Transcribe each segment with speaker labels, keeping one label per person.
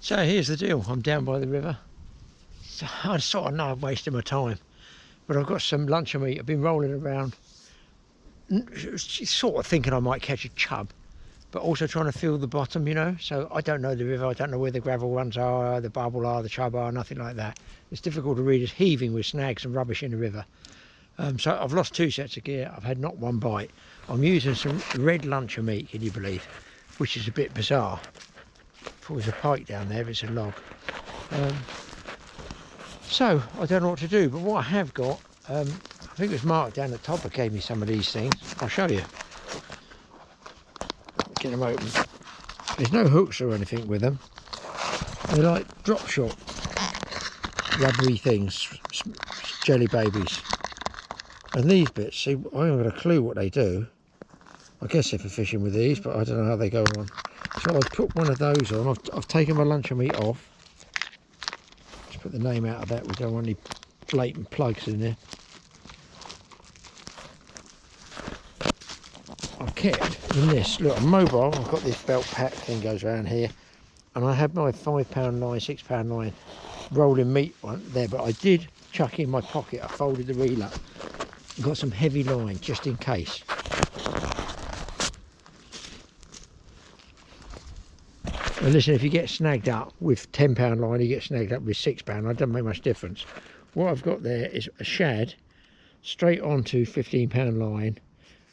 Speaker 1: So here's the deal, I'm down by the river. So I sort of know I've wasted my time, but I've got some luncheon meat. I've been rolling around, sort of thinking I might catch a chub, but also trying to feel the bottom, you know. So I don't know the river, I don't know where the gravel runs are, the bubble are, the chub are, nothing like that. It's difficult to read. It's heaving with snags and rubbish in the river. So I've lost 2 sets of gear, I've had not one bite. I'm using some red luncheon meat, can you believe, which is a bit bizarre. If it was a pike down there, it's a log. So I don't know what to do, but what I have got, I think it was Mark down at the top that gave me some of these things. I'll show you. Get them open. There's no hooks or anything with them. They're like drop shot rubbery things, jelly babies. And these bits, see, I haven't got a clue what they do. I guess they're for fishing with these, but I don't know how they go on. So I've put one of those on. I've taken my luncheon meat off. Just put the name out of that. We don't want any blatant plugs in there. I've kept in this, look, I'm mobile. I've got this belt pack thing goes around here. And I have my £5 line, £6 line rolling meat one there, but I did chuck in my pocket. I folded the reel up. Got some heavy line just in case. And listen, if you get snagged up with £10 line, you get snagged up with £6, it doesn't make much difference. What I've got there is a shad straight onto £15 line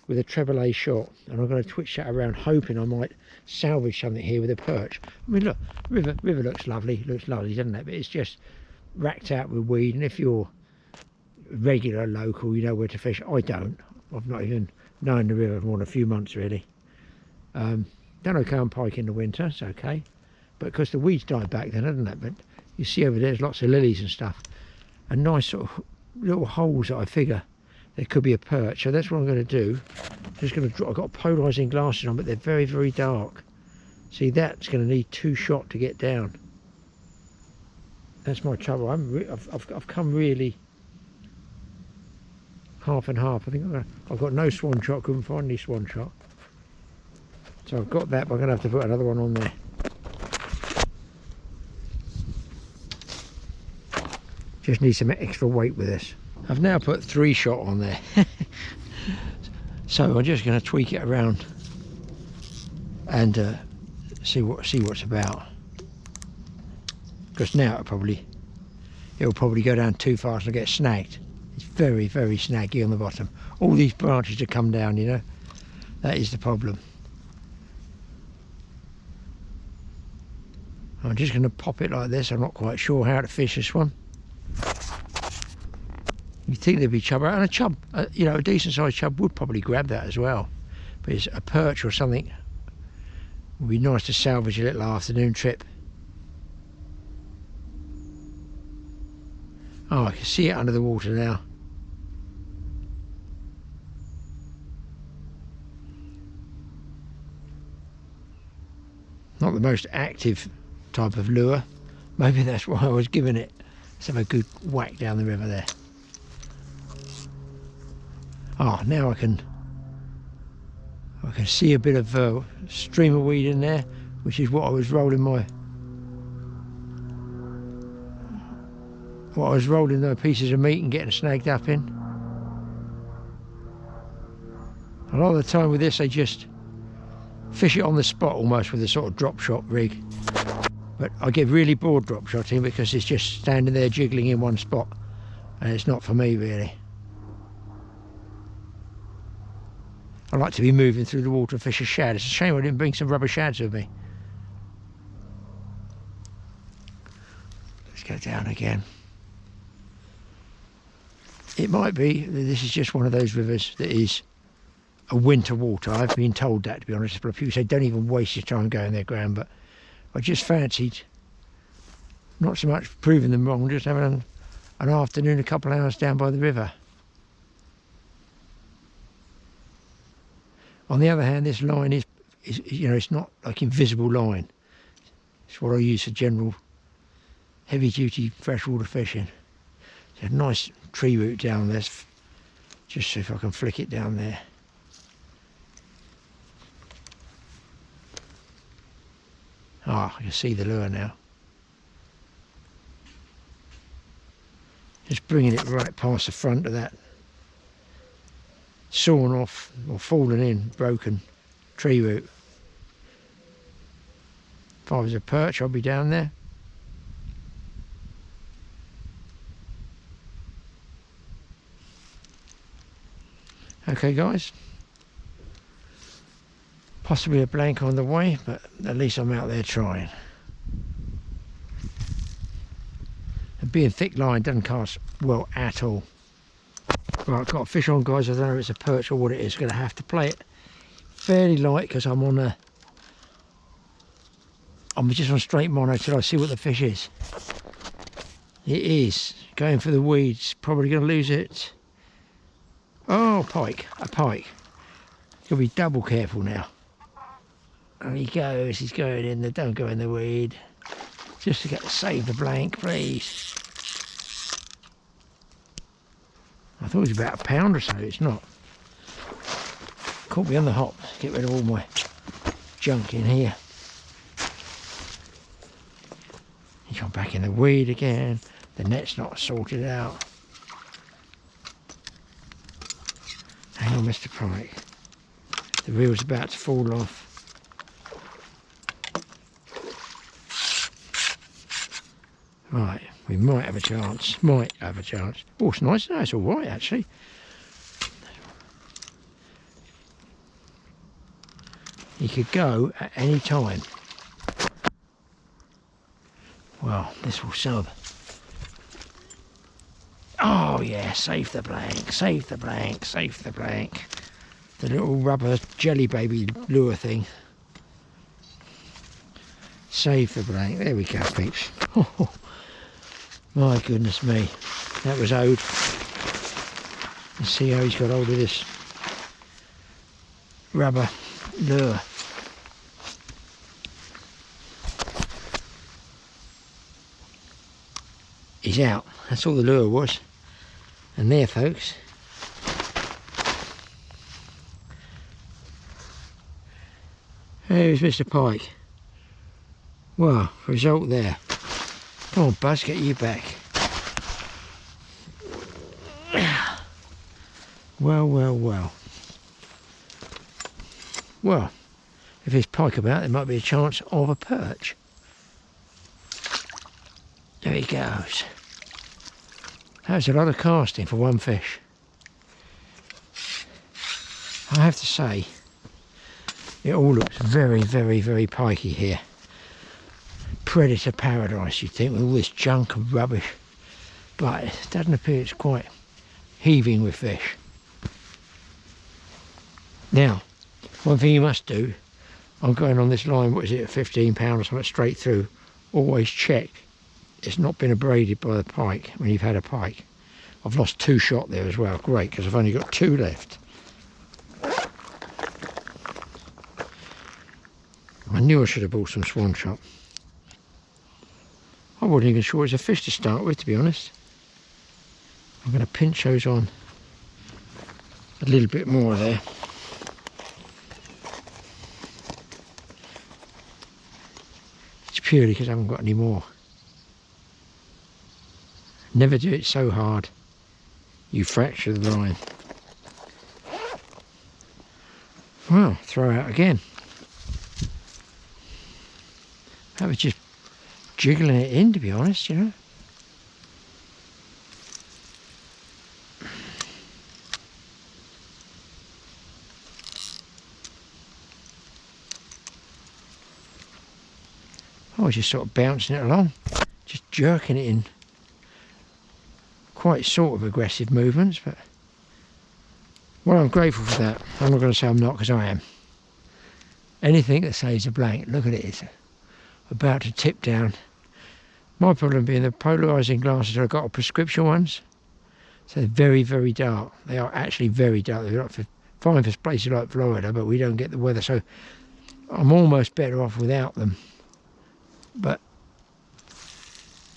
Speaker 1: with a treble A shot, and I'm going to twitch that around, hoping I might salvage something here with a perch. I mean, look, river looks lovely, doesn't it? But it's just racked out with weed, and if you're regular local, you know where to fish. I don't. I've not even known the river for more than a few months, really. Done okay on pike in the winter, it's okay, but because the weeds died back then, hasn't it? But you see over there's lots of lilies and stuff, and nice sort of little holes that I figure there could be a perch. So that's what I'm going to do. Just going to draw. I've got polarizing glasses on, but they're very, very dark. See, that's going to need 2 shots to get down. That's my trouble. I've come really half and half. I think I've got no swan shot. Couldn't find any swan shot. So I've got that, but I'm going to have to put another one on there. Just need some extra weight with this. I've now put 3 shot on there. So I'm just going to tweak it around and see what's about. Because now it'll probably go down too fast and get snagged. It's very, very snaggy on the bottom. All these branches have come down, you know. That is the problem. I'm just going to pop it like this. I'm not quite sure how to fish this one. You'd think there'd be chub, and a chub, you know, a decent sized chub would probably grab that as well. But it's a perch or something. It would be nice to salvage a little afternoon trip. Oh, I can see it under the water now. Not the most active type of lure. Maybe that's why I was giving it. Let's have a good whack down the river there. Oh, now I can see a bit of stream of weed in there, which is what I was rolling the pieces of meat and getting snagged up in. A lot of the time with this, they just fish it on the spot almost with a sort of drop shot rig. But I get really bored drop shotting because it's just standing there jiggling in one spot, and it's not for me really. I like to be moving through the water and fish a shad. It's a shame I didn't bring some rubber shads with me. Let's go down again. It might be that this is just one of those rivers that is a winter water. I've been told that, to be honest, but people say don't even waste your time going there, Graeme. But I just fancied not so much proving them wrong, just having an afternoon, a couple of hours down by the river. On the other hand, this line is you know, it's not like invisible line. It's what I use for general heavy duty freshwater fishing. There's a nice tree root down there. Just see if I can flick it down there. Ah, I can see the lure now. Just bringing it right past the front of that sawn off or fallen in broken tree root. If I was a perch, I'd be down there. Okay guys, possibly a blank on the way, but at least I'm out there trying. And being thick line doesn't cast well at all. Right, I've got a fish on guys. I don't know if it's a perch or what it is. Going to have to play it fairly light because I'm just on straight mono till I see what the fish is. It is going for the weeds, probably going to lose it. Oh, pike, a pike. Got to be double careful now. And he goes, he's going in there, don't go in the weed. Just to save the blank, please. I thought it was about a pound or so, it's not. Caught me on the hop, get rid of all my junk in here. He's gone back in the weed again. The net's not sorted out. Hang on, Mr. Pike. The reel's about to fall off. Right, we might have a chance. Might have a chance. Oh, it's nice. No, it's all right actually. He could go at any time. Well, this will sub. Oh yeah, save the blank, save the blank, save the blank. The little rubber jelly baby lure thing. Save the blank. There we go, peeps. Oh, my goodness me. That was owed. Let's see how he's got hold of this rubber lure. He's out. That's all the lure was. And there, folks, there's Mr. Pike. Well, result there. Come on, Buzz, get you back. Well, well, well. Well, if there's pike about, there might be a chance of a perch. There he goes. That was a lot of casting for one fish. I have to say, it all looks very, very, very pikey here. Predator paradise, you'd think, with all this junk and rubbish. But it doesn't appear it's quite heaving with fish. Now, one thing you must do, I'm going on this line, what is it, 15 pound or something straight through, always check it's not been abraded by the pike when you've had a pike. I've lost 2 shot there as well, great, because I've only got 2 left. I knew I should have bought some swan shot. I wasn't even sure it was a fish to start with, to be honest. I'm going to pinch those on a little bit more there. It's purely because I haven't got any more. Never do it so hard you fracture the line. Well, throw out again. That was just jiggling it in, to be honest, you know. I was just sort of bouncing it along, just jerking it in. Quite sort of aggressive movements, but well, I'm grateful for that. I'm not going to say I'm not, because I am. Anything that saves a blank, look at it, it's about to tip down. My problem being the polarising glasses I've got are prescription ones, so they're very, very dark. They are actually very dark. They're fine for places like Florida, but we don't get the weather, so I'm almost better off without them. But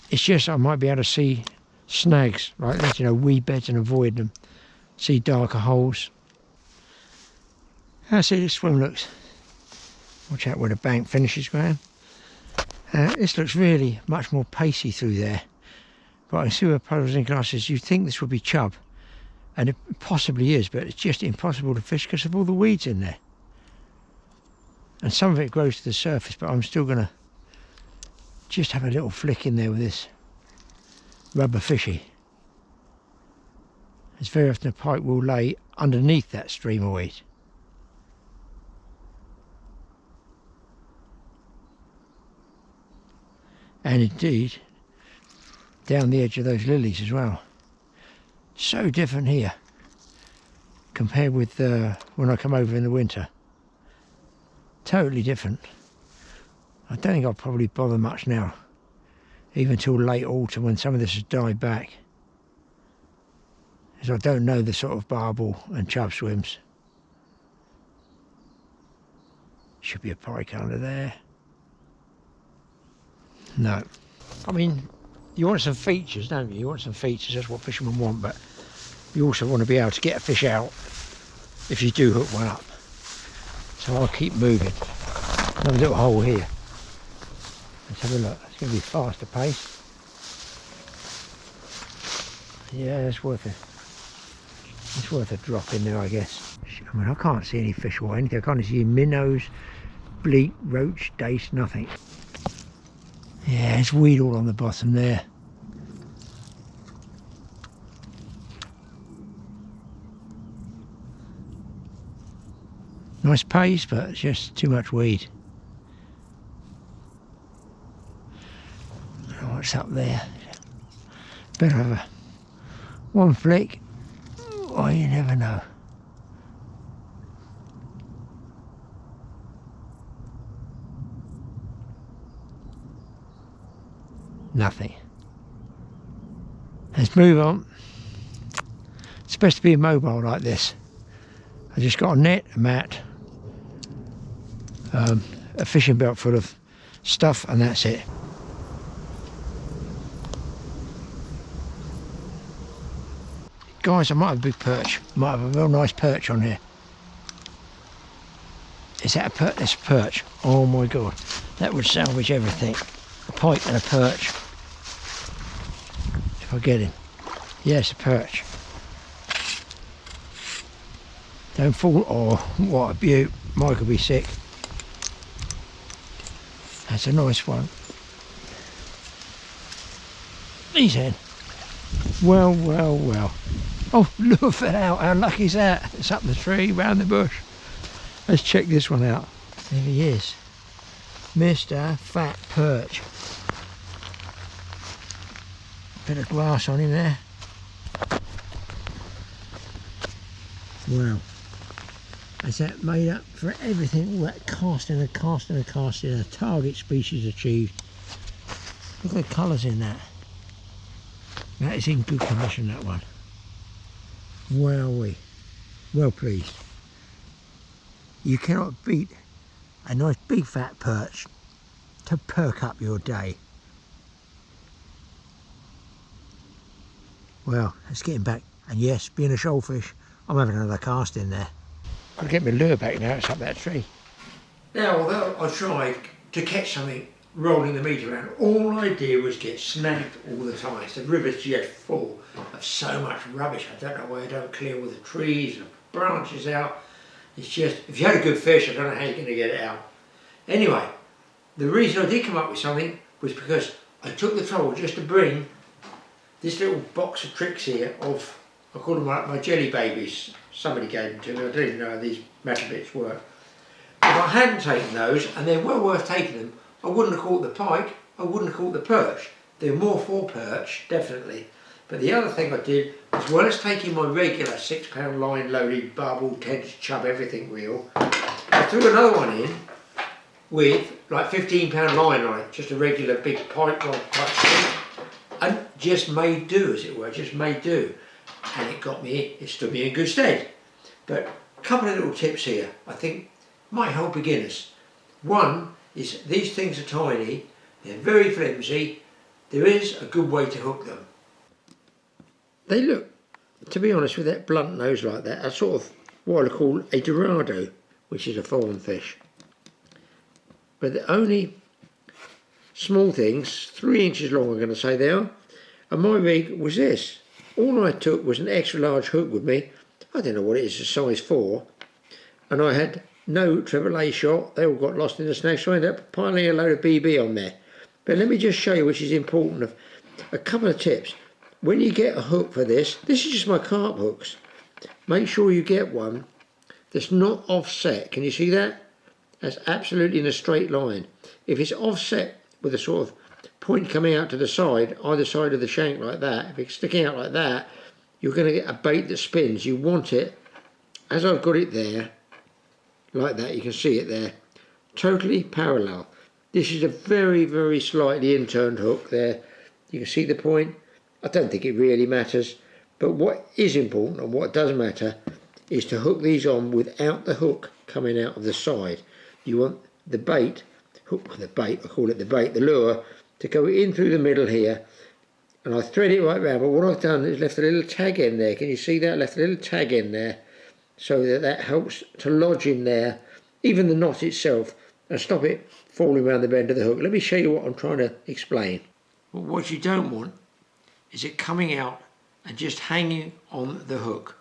Speaker 1: it's just I might be able to see snags like this, you know, weed beds, and avoid them. See darker holes. How see this swim looks. Watch out where the bank finishes, Graeme. This looks really much more pacey through there. But I can see where puddles and grasses, you'd think this would be chub, and it possibly is, but it's just impossible to fish because of all the weeds in there. And some of it grows to the surface, but I'm still going to just have a little flick in there with this rubber fishy. It's very often a pike will lay underneath that stream of weed. And indeed, down the edge of those lilies as well. So different here compared with when I come over in the winter. Totally different. I don't think I'll probably bother much now, even till late autumn when some of this has died back, as I don't know the sort of barbel and chub swims. Should be a pike under there. No. I mean, you want some features, don't you? You want some features, that's what fishermen want, but you also want to be able to get a fish out if you do hook one up. So I'll keep moving. Another little hole here. Let's have a look. It's going to be faster pace. Yeah, it's worth a drop in there, I guess. I mean, I can't see any fish or anything. I can't see minnows, bleak, roach, dace, nothing. Yeah, there's weed all on the bottom there. Nice pace, but it's just too much weed. I don't know what's up there. Better have a one flick. Oh, you never know. Nothing. Let's move on. It's best to be immobile like this. I just got a net, a mat, a fishing belt full of stuff, and that's it. Guys, I might have a big perch. Might have a real nice perch on here. Is that a perch? That's a perch. Oh my god, that would salvage everything. A pike and a perch. If I get him. Yes, a perch. Don't fall. Oh, what a beaut. Mike will be sick. That's a nice one. He's in. Well, well, well. Oh, lure fell out. How lucky is that? It's up the tree, round the bush. Let's check this one out. There he is. Mr. Fat Perch. Bit of grass on him there. Wow. Is that made up for everything? All that casting and casting and casting, a target species achieved. Look at the colours in that. That is in good condition, that one. Wowee. Well pleased. You cannot beat a nice big fat perch to perk up your day. Well, let's get him back. And yes, being a shoalfish, I'm having another cast in there. I'll get my lure back now, it's up that tree. Now, although I tried to catch something rolling the meat around, all I did was get snagged all the time. The river's just full of so much rubbish. I don't know why I don't clear all the trees and branches out. It's just, if you had a good fish, I don't know how you're going to get it out. Anyway, the reason I did come up with something was because I took the trouble just to bring this little box of tricks here of, I call them my jelly babies. Somebody gave them to me. I don't even know how these metal bits work. If I hadn't taken those, and they're well worth taking them, I wouldn't have caught the pike, I wouldn't have caught the perch. They're more for perch, definitely. But the other thing I did, as well as taking my regular 6 pound line loaded barbel, tench, chub, everything reel, I threw another one in with like 15 pound line on it, just a regular big pike rod type thing, and just made do, as it were, just made do. And it stood me in good stead. But a couple of little tips here, I think might help beginners. One is these things are tiny, they're very flimsy, there is a good way to hook them. They look, to be honest, with that blunt nose like that, a sort of what I call a dorado, which is a foreign fish. But they're only small things, 3 inches long I'm going to say they are, And my rig was this. All I took was an extra large hook with me. I don't know what it is, a size 4. And I had no treble A shot. They all got lost in the snag, so I ended up piling a load of BB on there. But let me just show you, which is important, of a couple of tips. When you get a hook for this is just my carp hooks. Make sure you get one that's not offset. Can you see that? That's absolutely in a straight line. If it's offset with a sort of point coming out to the side, either side of the shank like that, if it's sticking out like that, you're going to get a bait that spins. You want it, as I've got it there, like that, you can see it there, totally parallel. This is a very, very slightly inturned hook there. You can see the point. I don't think it really matters, but what is important and what does matter is to hook these on without the hook coming out of the side. You want the bait, I call it the bait, the lure, to go in through the middle here, and I thread it right round, but what I've done is left a little tag in there. Can you see that? Left a little tag in there, so that helps to lodge in there, even the knot itself, and stop it falling around the bend of the hook. Let me show you what I'm trying to explain. Well, what you don't want is it coming out and just hanging on the hook.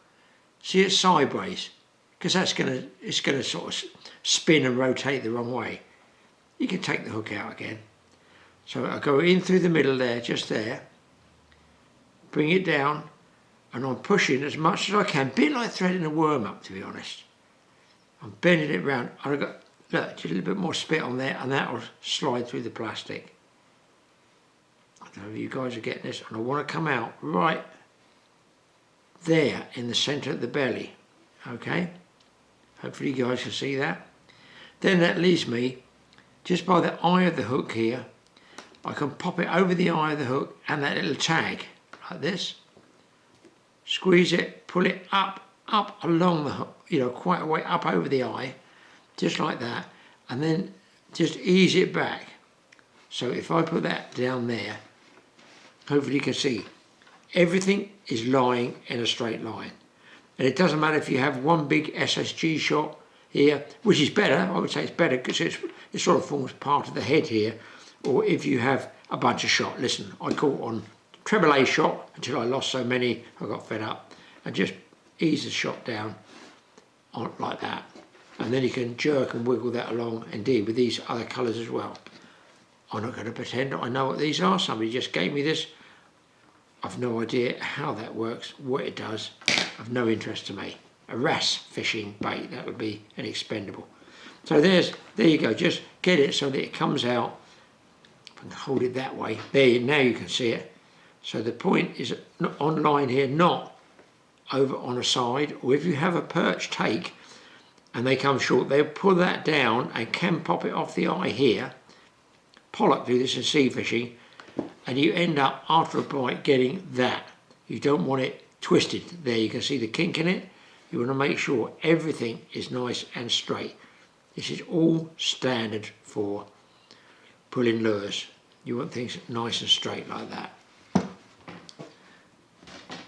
Speaker 1: See it sideways, because it's going to sort of spin and rotate the wrong way. You can take the hook out again. So I go in through the middle there, just there, bring it down, and I'm pushing as much as I can, a bit like threading a worm up, to be honest. I'm bending it round, and I've got, look, just a little bit more spit on there, and that'll slide through the plastic. I don't know if you guys are getting this, and I want to come out right there in the centre of the belly, okay? Hopefully you guys can see that. Then that leaves me, just by the eye of the hook here, I can pop it over the eye of the hook and that little tag, like this. Squeeze it, pull it up along the hook, you know, quite a way up over the eye, just like that, and then just ease it back. So if I put that down there, hopefully you can see, everything is lying in a straight line. And it doesn't matter if you have one big SSG shot here, which is better, I would say it's better because it sort of forms part of the head here, or if you have a bunch of shot. Listen, I caught on treble A shot until I lost so many, I got fed up, and just ease the shot down on like that. And then you can jerk and wiggle that along, indeed, with these other colours as well. I'm not going to pretend I know what these are. Somebody just gave me this. I've no idea how that works, what it does. Of no interest to me. A wrasse fishing bait, that would be an expendable. So there you go, just get it so that it comes out. If I can hold it that way, there, now you can see it. So the point is on line here, not over on a side, or if you have a perch take and they come short, they'll pull that down and can pop it off the eye here. Pollock do this in sea fishing, and you end up after a bite getting that. You don't want it twisted. There you can see the kink in it. You want to make sure everything is nice and straight. This is all standard for pulling lures. You want things nice and straight like that.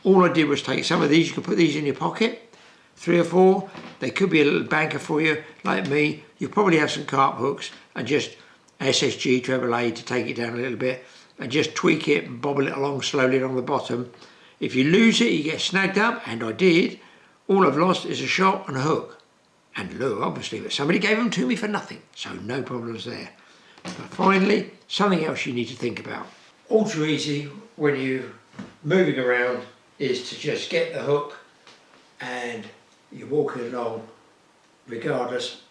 Speaker 1: All I did was take some of these. You can put these in your pocket, 3 or 4. They could be a little banker for you, like me. You probably have some carp hooks and just SSG treble A to take it down a little bit, and just tweak it and bobble it along slowly along the bottom. If you lose it, you get snagged up, and I did. All I've lost is a shot and a hook. And lure, obviously, but somebody gave them to me for nothing, so no problems there. But finally, something else you need to think about. Ultra easy when you're moving around is to just get the hook and you're walking along, regardless,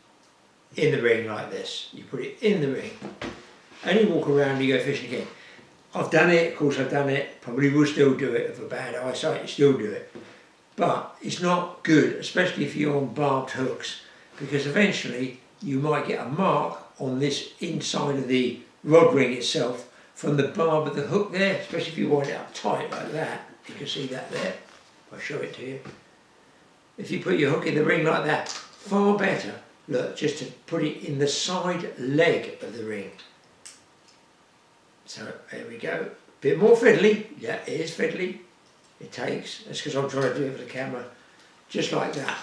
Speaker 1: in the ring like this. You put it in the ring, and you walk around and you go fishing again. I've done it, of course I've done it, probably will still do it. If a bad eyesight, you still do it. But it's not good, especially if you're on barbed hooks, because eventually you might get a mark on this inside of the rod ring itself from the barb of the hook there, especially if you wind it up tight like that. You can see that there. I'll show it to you. If you put your hook in the ring like that, far better, look, just to put it in the side leg of the ring. So there we go. Bit more fiddly. Yeah, it is fiddly. It takes. That's because I'm trying to do it for the camera. Just like that.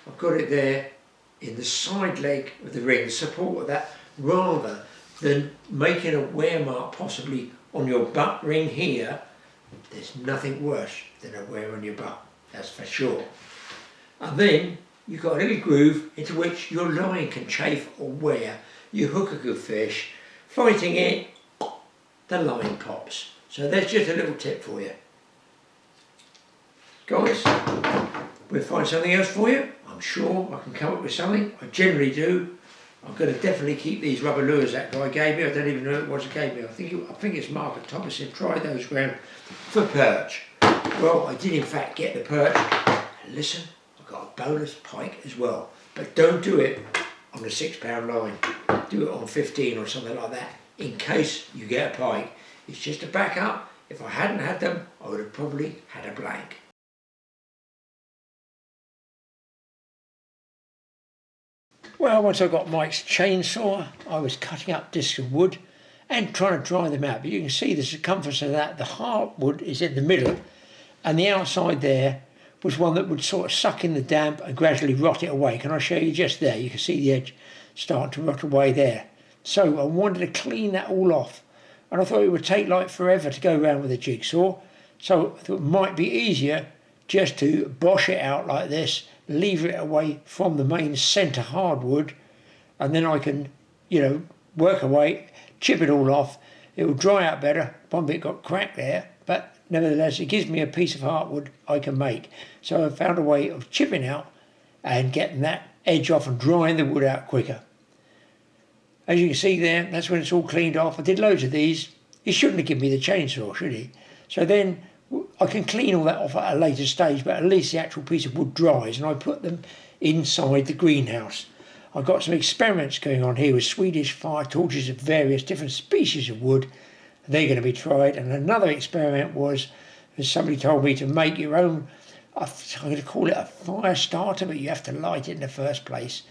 Speaker 1: I've got it there in the side leg of the ring, the support of that, rather than making a wear mark possibly on your butt ring here. There's nothing worse than a wear on your butt, that's for sure. And then you've got a little groove into which your line can chafe or wear. You hook a good fish, fighting it, the line pops. So there's just a little tip for you. Guys, we'll find something else for you. I'm sure I can come up with something. I generally do. I'm going to definitely keep these rubber lures that guy gave me. I don't even know what it was he gave me. I think it's Mark and Thomas said, try those, Graeme, for perch. Well, I did in fact get the perch. And listen, I've got a bonus pike as well. But don't do it on a 6 pound line. Do it on 15 or something like that, in case you get a pike. It's just a backup. If I hadn't had them, I would have probably had a blank. Well, once I got Mike's chainsaw, I was cutting up discs of wood and trying to dry them out. But you can see the circumference of that. The hardwood is in the middle, and the outside there was one that would sort of suck in the damp and gradually rot it away. Can I show you just there? You can see the edge starting to rot away there. So I wanted to clean that all off, and I thought it would take like forever to go around with a jigsaw. So I thought it might be easier just to bosh it out like this, leave it away from the main centre hardwood, and then I can, work away, chip it all off. It will dry out better. One bit got cracked there, but nevertheless it gives me a piece of hardwood I can make. So I found a way of chipping out and getting that edge off and drying the wood out quicker. As you can see there, that's when it's all cleaned off. I did loads of these. He shouldn't have given me the chainsaw, should he? So then I can clean all that off at a later stage, but at least the actual piece of wood dries, and I put them inside the greenhouse. I've got some experiments going on here with Swedish fire torches of various different species of wood. They're going to be tried. And another experiment was, as somebody told me, to make your own, I'm going to call it a fire starter, but you have to light it in the first place,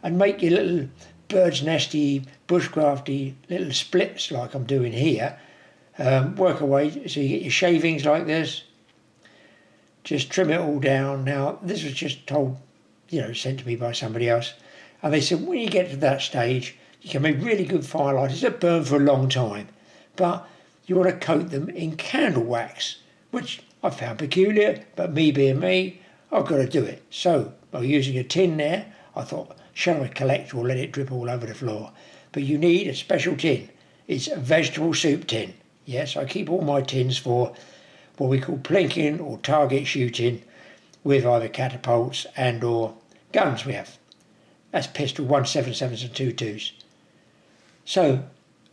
Speaker 1: and make your little bird's nesty, bushcrafty little splits like I'm doing here. Work away so you get your shavings like this. Just trim it all down. Now this was just told, sent to me by somebody else, and they said when you get to that stage you can make really good firelighters that burn for a long time, but you want to coat them in candle wax, which I found peculiar, but me being me, I've got to do it. So by using a tin there, I thought, shall I collect or let it drip all over the floor? But you need a special tin. It's a vegetable soup tin. Yes, I keep all my tins for what we call plinking or target shooting with either catapults and or guns we have. That's pistol 177s and 22s. So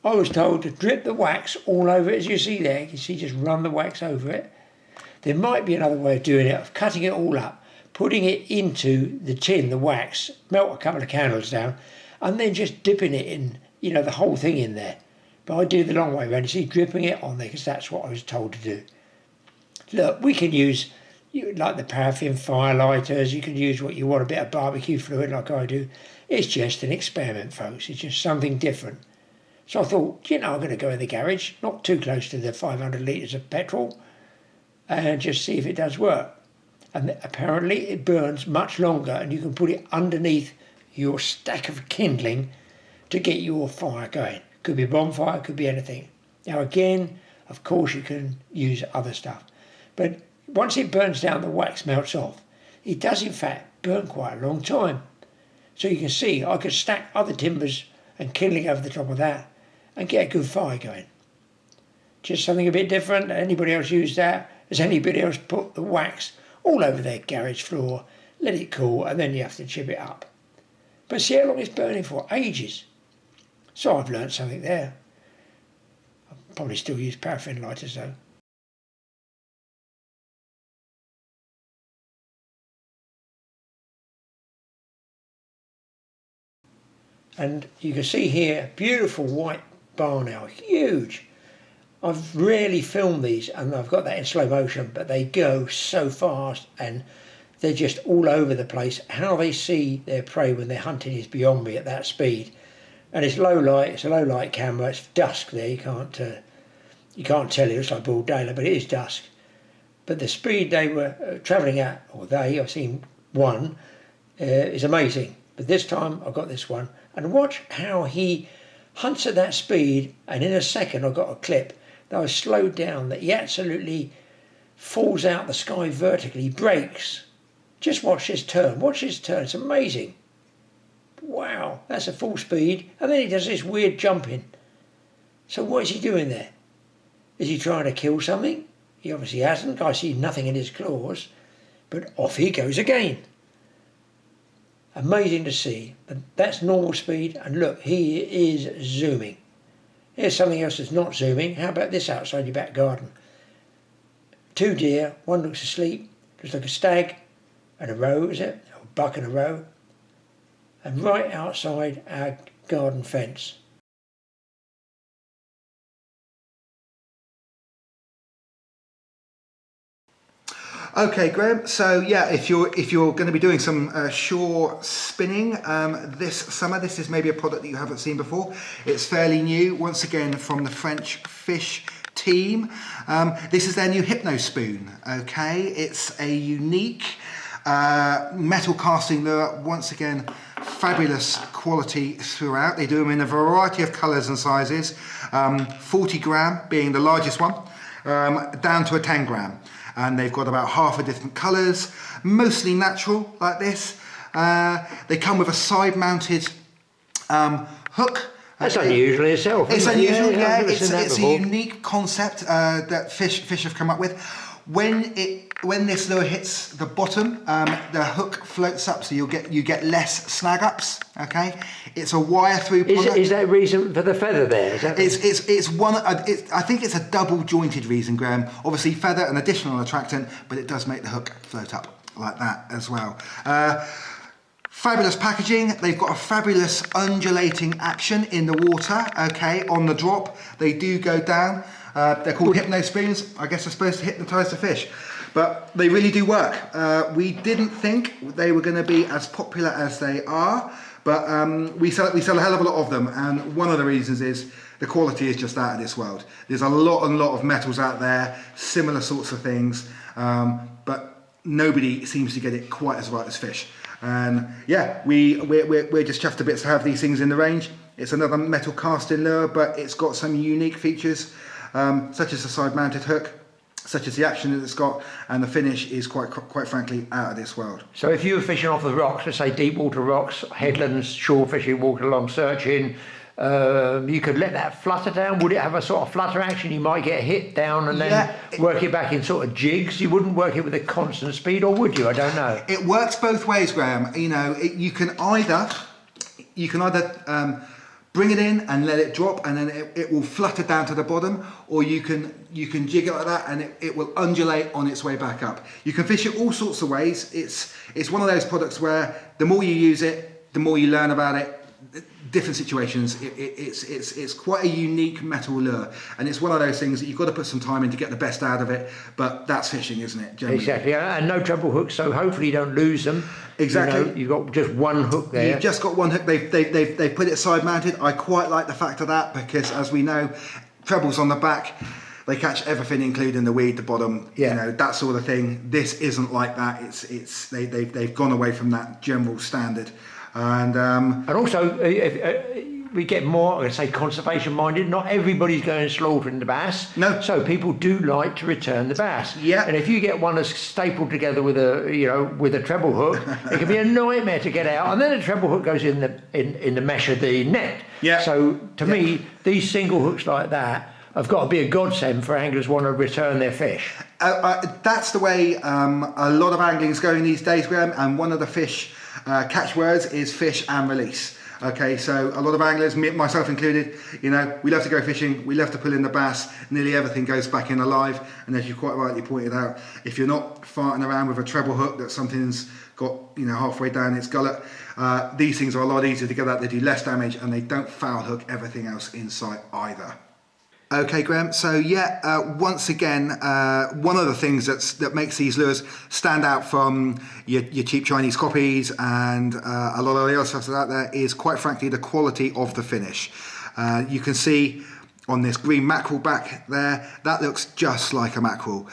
Speaker 1: I was told to drip the wax all over it, as you see there. You can see just run the wax over it. There might be another way of doing it, of cutting it all up, putting it into the tin, the wax, melt a couple of candles down, and then just dipping it in, the whole thing in there. But I do the long way around, you see, dripping it on there, because that's what I was told to do. Look, we can use, like the paraffin firelighters, you can use what you want, a bit of barbecue fluid like I do. It's just an experiment, folks. It's just something different. So I thought, I'm going to go in the garage, not too close to the 500 litres of petrol, and just see if it does work. And apparently it burns much longer, and you can put it underneath your stack of kindling to get your fire going. Could be a bonfire, could be anything. Now again, of course you can use other stuff. But once it burns down, the wax melts off. It does in fact burn quite a long time. So you can see I could stack other timbers and kindling over the top of that and get a good fire going. Just something a bit different. Anybody else use that? Has anybody else put the wax all over their garage floor, let it cool, and then you have to chip it up? But see how long it's burning for? Ages. So I've learned something there. I'll probably still use paraffin lighters though. And you can see here, beautiful white barn owl, huge. I've rarely filmed these, and I've got that in slow motion, but they go so fast and they're just all over the place. How they see their prey when they're hunting is beyond me at that speed. And it's low light, it's a low light camera, it's dusk there, you can't tell, it looks like broad daylight, but it is dusk. But the speed they were travelling at, or I've seen one, is amazing. But this time I've got this one, and watch how he hunts at that speed, and in a second I got a clip that was slowed down, that he absolutely falls out the sky vertically, he breaks. Just watch this turn, it's amazing. Wow, that's a full speed, and then he does this weird jumping. So what is he doing there? Is he trying to kill something? He obviously hasn't. I see nothing in his claws, but off he goes again. Amazing to see. But that's normal speed, and look, he is zooming. Here's something else that's not zooming. How about this outside your back garden? 2 deer, one looks asleep, looks like a stag and a roe, is it? A buck and a roe. And right outside our garden fence.
Speaker 2: Okay, Graeme. So yeah, if you're going to be doing some shore spinning this summer, this is maybe a product that you haven't seen before. It's fairly new, once again from the French fish team. This is their new Hypno Spoon. Okay, it's a unique metal casting lure. Once again, fabulous quality throughout. They do them in a variety of colours and sizes. 40 gram being the largest one, down to a 10 gram. And they've got about half a different colours, mostly natural like this. They come with a side-mounted hook.
Speaker 1: That's unusual in itself.
Speaker 2: It's unusual, yeah.
Speaker 1: It's
Speaker 2: a unique concept that fish have come up with. When this lure hits the bottom, the hook floats up, so you get less snag ups. Okay, it's a wire through product.
Speaker 1: Is that reason for the feather there?
Speaker 2: It's one. I think it's a double jointed reason, Graeme. Obviously, feather an additional attractant, but it does make the hook float up like that as well. Fabulous packaging. They've got a fabulous undulating action in the water. Okay, on the drop, they do go down. They're called Hypno Spoons. I guess they're supposed to hypnotise the fish, but they really do work. We didn't think they were going to be as popular as they are, but we sell a hell of a lot of them, and one of the reasons is the quality is just out of this world. There's a lot of metals out there, similar sorts of things, but nobody seems to get it quite as right as fish. And yeah, we're just chuffed to bits to have these things in the range. It's another metal casting lure, but it's got some unique features. Such as the side-mounted hook, such as the action that it's got, and the finish is quite frankly out of this world.
Speaker 1: So if you were fishing off the rocks, let's say deep water rocks, headlands, shore fishing, walking along, searching, you could let that flutter down. Would it have a sort of flutter action? You might get hit down and then work it back in sort of jigs. You wouldn't work it with a constant speed, or would you? I don't know.
Speaker 2: It works both ways, Graeme. You know, you can either bring it in and let it drop, and then it will flutter down to the bottom, or you can jig it like that and it will undulate on its way back up. You can fish it all sorts of ways. It's one of those products where the more you use it, the more you learn about it. Different situations. It's quite a unique metal lure, and it's one of those things that you've got to put some time in to get the best out of it. But that's fishing, isn't it? Generally.
Speaker 1: Exactly, and no treble hooks, so hopefully you don't lose them.
Speaker 2: Exactly.
Speaker 1: You know, you've got just one hook there.
Speaker 2: You've just got one hook. They've put it side mounted. I quite like the fact of that, because as we know, trebles on the back, they catch everything, including the weed, the bottom, you know, that sort of thing. This isn't like that. They've gone away from that general standard. And
Speaker 1: also, if we get more, I'm going to say, conservation minded. Not everybody's going slaughtering the bass.
Speaker 2: No.
Speaker 1: So people do like to return the bass.
Speaker 2: Yeah.
Speaker 1: And if you get one that's stapled together with a treble hook, it can be a nightmare to get out. And then the treble hook goes in the mesh of the net.
Speaker 2: Yeah.
Speaker 1: So to me, these single hooks like that have got to be a godsend for anglers who want to return their fish.
Speaker 2: That's the way a lot of angling is going these days, Graeme. And one of the fish catchwords is fish and release. Okay, so a lot of anglers, myself included, you know, we love to go fishing, we love to pull in the bass, nearly everything goes back in alive, and as you quite rightly pointed out, if you're not farting around with a treble hook that something's got, you know, halfway down its gullet, these things are a lot easier to get out, they do less damage, and they don't foul hook everything else in sight either. Okay, Graeme, so yeah, once again, one of the things that makes these lures stand out from your cheap Chinese copies and a lot of the other stuff out there is, quite frankly, the quality of the finish. You can see on this green mackerel back there, that looks just like a mackerel.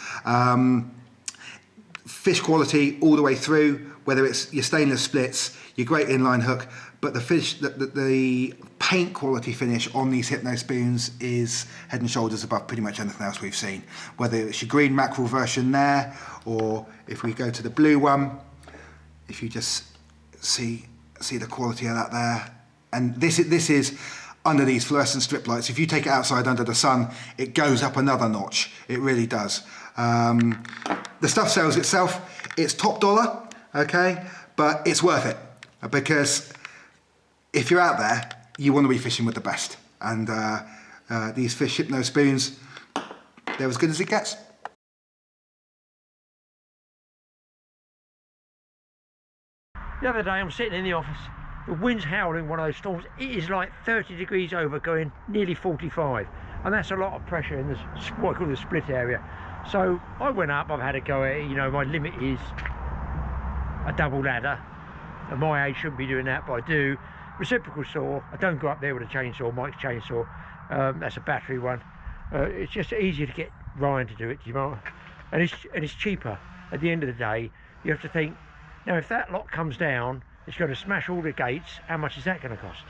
Speaker 2: Fish quality all the way through, whether it's your stainless splits, your great inline hook, but the fish, the paint quality finish on these Hypno spoons is head and shoulders above pretty much anything else we've seen. Whether it's your green Mackerel version there, or if we go to the blue one, if you just see the quality of that there. And this is under these fluorescent strip lights. If you take it outside under the sun, it goes up another notch. It really does. The stuff sells itself. It's top dollar, okay, but it's worth it, because if you're out there, you want to be fishing with the best. And these fish Hypno spoons, they're as good as it gets.
Speaker 1: The other day I'm sitting in the office, the wind's howling, one of those storms. It is like 30 degrees over, going nearly 45, and that's a lot of pressure in this, what I call the split area. So I went up, I've had a go at it. You know, my limit is a double ladder. At my age shouldn't be doing that, but I do. Reciprocal saw, I don't go up there with a chainsaw, Mike's chainsaw, that's a battery one. It's just easier to get Ryan to do it, you know, and it's cheaper. At the end of the day, you have to think, now if that lot comes down, it's going to smash all the gates, how much is that going to cost?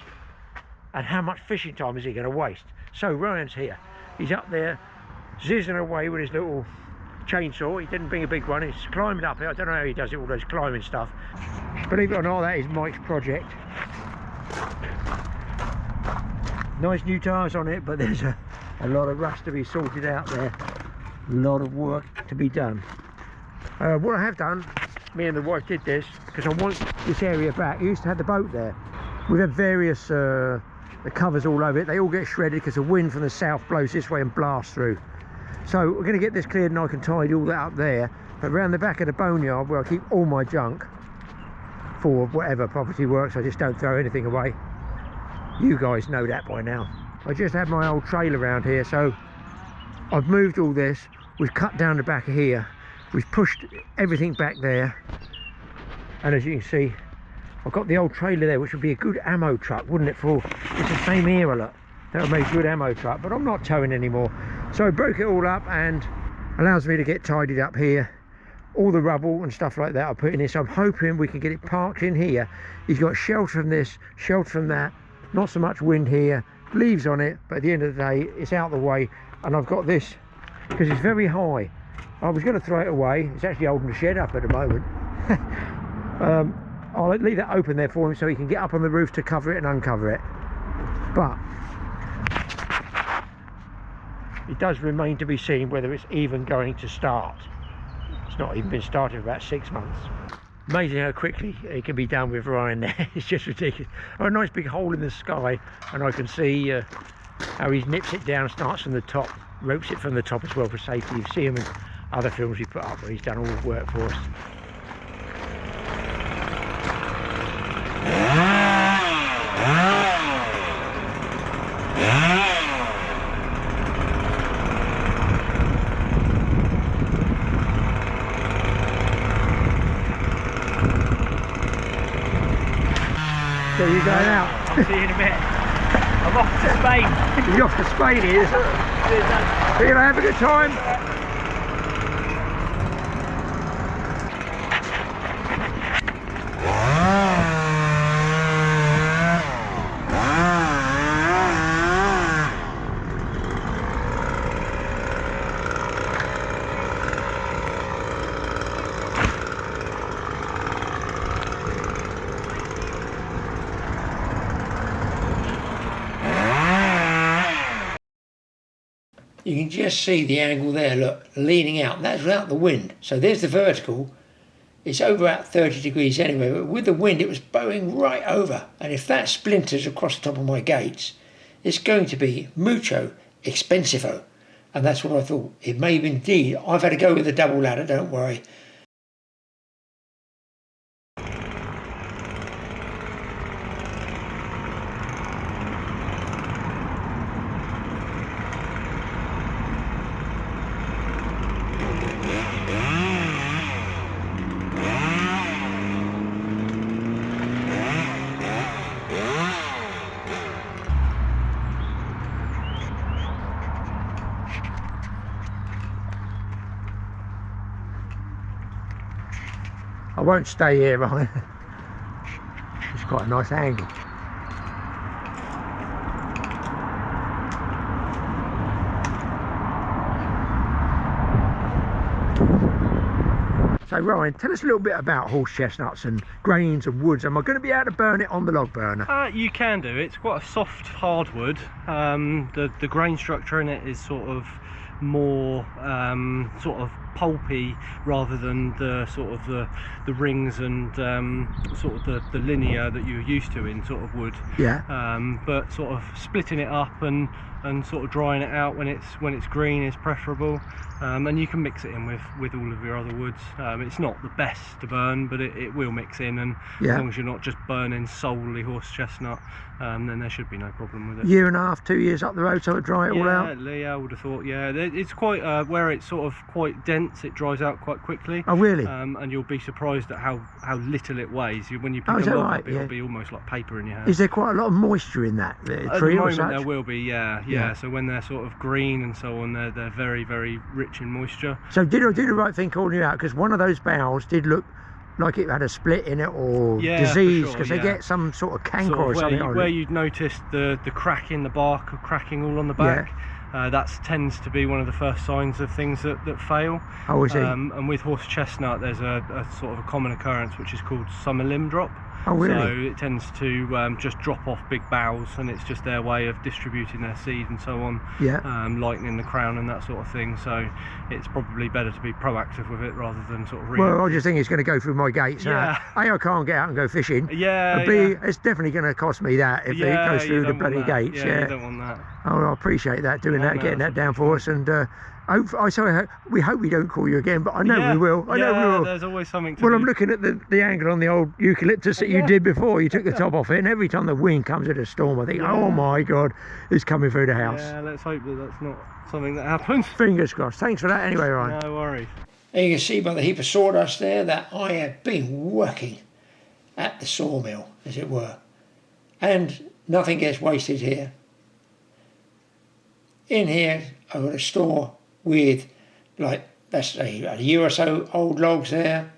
Speaker 1: And how much fishing time is he going to waste? So Ryan's here, he's up there zizzing away with his little chainsaw. He didn't bring a big one, he's climbing up here. I don't know how he does it, all those climbing stuff. Believe it or not, that is Mike's project. Nice new tyres on it, but there's a lot of rust to be sorted out there, a lot of work to be done. What I have done, me and the wife did this because I want this area back. I used to have the boat there. We've had various the covers all over it. They all get shredded because the wind from the south blows this way and blasts through. So we're going to get this cleared and I can tidy all that up there. But around the back of the boneyard where I keep all my junk for whatever property works, I just don't throw anything away. You guys know that by now. I just had my old trailer around here, so I've moved all this. We've cut down the back of here. We've pushed everything back there. And as you can see, I've got the old trailer there, which would be a good ammo truck, wouldn't it? For it's the same era, look. That would make a good ammo truck, but I'm not towing anymore. So I broke it all up and allows me to get tidied up here. All the rubble and stuff like that I put in here. So I'm hoping we can get it parked in here. He's got shelter from this, shelter from that. Not so much wind here, leaves on it, but at the end of the day, it's out the way. And I've got this, because it's very high. I was going to throw it away. It's actually holding the shed up at the moment. I'll leave that open there for him so he can get up on the roof to cover it and uncover it. But it does remain to be seen whether it's even going to start. It's not even been started for about 6 months. Amazing how quickly it can be done with Ryan there. It's just ridiculous. Oh, a nice big hole in the sky, and I can see how he nips it down, starts from the top, ropes it from the top as well for safety. You see him in other films he put up where he's done all the work for us. So you're going out?
Speaker 3: I'll see you in a bit. I'm off to Spain.
Speaker 1: You're off to Spain, he is. Are you going to have a good time? You can just see the angle there, look, leaning out. That's without the wind. So there's the vertical. It's over at 30 degrees anyway, but with the wind it was bowing right over. And if that splinters across the top of my gates, it's going to be mucho expensivo. And that's what I thought. It may be indeed. I've had to go with a double ladder, don't worry. I won't stay here, Ryan. It's quite a nice angle. So Ryan, tell us a little bit about horse chestnuts and grains and woods. Am I going to be able to burn it on the log burner?
Speaker 3: You can do. It's quite a soft hardwood. The grain structure in it is sort of more sort of pulpy rather than the sort of the rings and sort of the linear that you're used to in sort of wood.
Speaker 1: Yeah.
Speaker 3: But sort of splitting it up and sort of drying it out when it's green is preferable. And you can mix it in with all of your other woods. It's not the best to burn, but it will mix in, and as long as you're not just burning solely horse chestnut, then there should be no problem with it.
Speaker 1: Year and a half, 2 years up the road, so it dry it all out?
Speaker 3: Yeah, I would have thought, yeah. It's quite, where it's sort of quite dense, it dries out quite quickly.
Speaker 1: Oh, really?
Speaker 3: And you'll be surprised at how little it weighs. When you pick
Speaker 1: is
Speaker 3: a
Speaker 1: that
Speaker 3: log
Speaker 1: right?
Speaker 3: up, it'll be almost like paper in your hand.
Speaker 1: Is there quite a lot of moisture in that
Speaker 3: At
Speaker 1: tree
Speaker 3: the
Speaker 1: or
Speaker 3: moment
Speaker 1: such?
Speaker 3: there will be, yeah. So when they're sort of green and so on, they're very, very rich in moisture.
Speaker 1: So did I do the right thing calling you out? Because one of those boughs did look like it had a split in it or disease, because they get some sort of canker or something on it.
Speaker 3: Where you'd noticed the crack in the bark, or cracking all on the back, that tends to be one of the first signs of things that fail.
Speaker 1: Oh, is it?
Speaker 3: And with horse chestnut, there's a sort of a common occurrence which is called summer limb drop.
Speaker 1: Oh, really?
Speaker 3: So it tends to just drop off big boughs, and it's just their way of distributing their seed and so on, lightening the crown and that sort of thing. So it's probably better to be proactive with it rather than sort of
Speaker 1: well, I just think it's going to go through my gates now. A, I can't get out and go fishing.
Speaker 3: Yeah.
Speaker 1: B, it's definitely going to cost me that if it goes through the bloody gates.
Speaker 3: Yeah, you don't want that.
Speaker 1: Oh, I appreciate that, getting that down for us, and we hope we don't call you again, but I know we will. I know we will.
Speaker 3: There's always something to
Speaker 1: Well,
Speaker 3: do.
Speaker 1: I'm looking at the angle on the old eucalyptus that you did before. You took the top off it, and every time the wind comes at a storm, I think, oh my God, it's coming through the house.
Speaker 3: Yeah, let's hope that that's not something that happens.
Speaker 1: Fingers crossed. Thanks for that anyway, Ryan.
Speaker 3: No worries.
Speaker 1: You can see by the heap of sawdust there that I have been working at the sawmill, as it were, and nothing gets wasted here. In here, I've got a store with, like, let's say a year or so old logs there.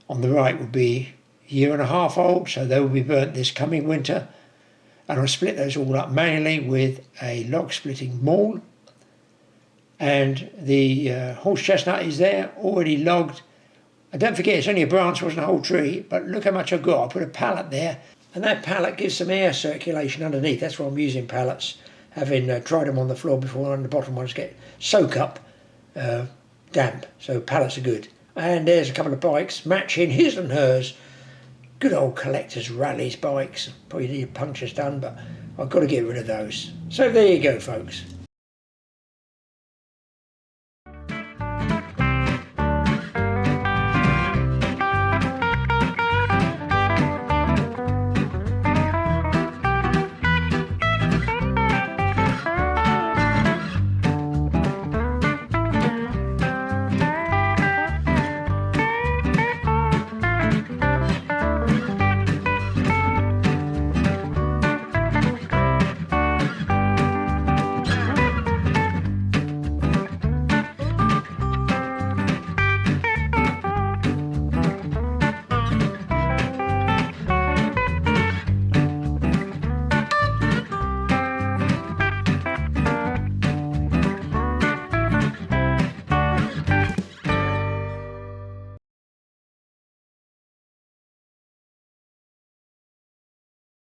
Speaker 1: On the right would be a year and a half old, so they will be burnt this coming winter. And I'll split those all up manually with a log splitting maul. And the horse chestnut is there, already logged. And don't forget, it's only a branch, wasn't a whole tree, but look how much I've got. I put a pallet there, and that pallet gives some air circulation underneath. That's why I'm using pallets, having tried them on the floor before, and the bottom ones soak up damp, so pallets are good. And there's a couple of bikes matching his and hers. Good old collector's rallies bikes. Probably need punctures done, but I've got to get rid of those. So there you go, folks.